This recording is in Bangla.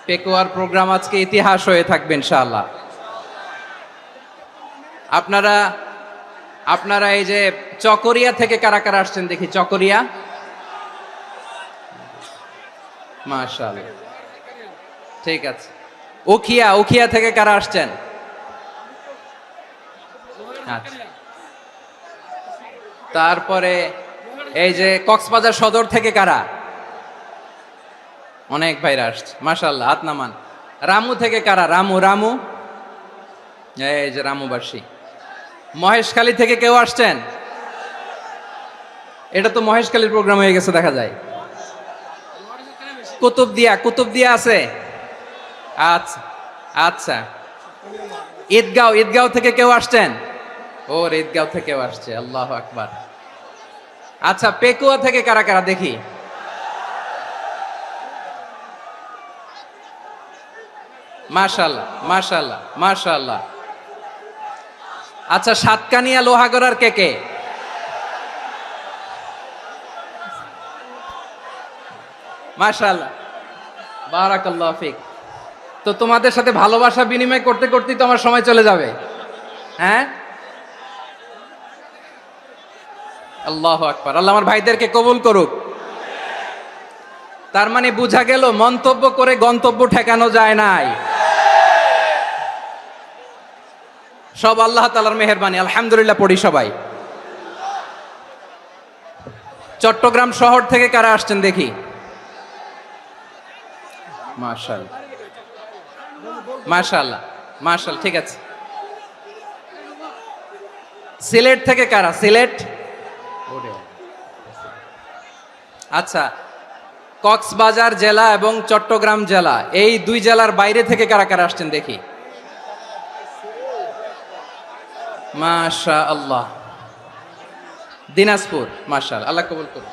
পেকুয়ার প্রোগ্রাম আজকে ইতিহাস হয়ে থাকবে ইনশাআল্লাহ। আপনারা আপনারা এই যে চকরিয়া থেকে কারা কারা আসছেন দেখি, চকরিয়া, মাশাআল্লাহ, ঠিক আছে। উখিয়া, উখিয়া থেকে কারা আসছেন? আচ্ছা, তারপরে এই যে কক্সবাজার সদর থেকে কারা? অনেক ভাইরা আসছে, মাশাআল্লাহ, হাত নামান। রামু থেকে কারা? রামু, রামু, এই যে রামুবাসী। মহেশখালী থেকে কেউ আসছেন? এটা তো মহেশখালীর প্রোগ্রাম হয়ে গেছে দেখা যায়। কুতুবদিয়া, কুতুবদিয়া আছে? আচ্ছা আচ্ছা। ঈদগাঁও, ঈদগাঁও থেকে কেউ আসছেন? ওর ঈদগাঁও থেকেও আসছে, আল্লাহু আকবার। আচ্ছা, পেকুয়া থেকে কারা কারা দেখি? মাশাআল্লাহ মাশাআল্লাহ মাশাআল্লাহ। আচ্ছা, সাতকানিয়া লোহাগড়ার কে কে? মাশাআল্লাহ, বারাকাল্লাহু ফিক। তো তোমাদের সাথে ভালোবাসা বিনিময় করতে করতেই তো আমার সময় চলে যাবে। হ্যাঁ, আল্লাহু আকবার। আল্লাহ আমার ভাইদেরকে কবুল করুক। তার মানে বোঝা গেল মন্তব্য করে গন্তব্য ঠেকানো যায় নাই, সব আল্লাহ তাআলার মেহেরবানি। আলহামদুলিল্লাহ পড়ি সবাই। চট্টগ্রাম শহর থেকে কারা আসছেন দেখি? মাশাআল্লাহ মাশাআল্লাহ মাশাআল্লাহ, ঠিক আছে। সিলেট থেকে কারা? সিলেট, আচ্ছা। কক্সবাজার জেলা এবং চট্টগ্রাম জেলা, এই দুই জেলার বাইরে থেকে কারা কারা আসছেন দেখি? মাশাআল্লাহ। দিনাজপুর, মাশাআল্লাহ, আল্লাহ কবুল করুন।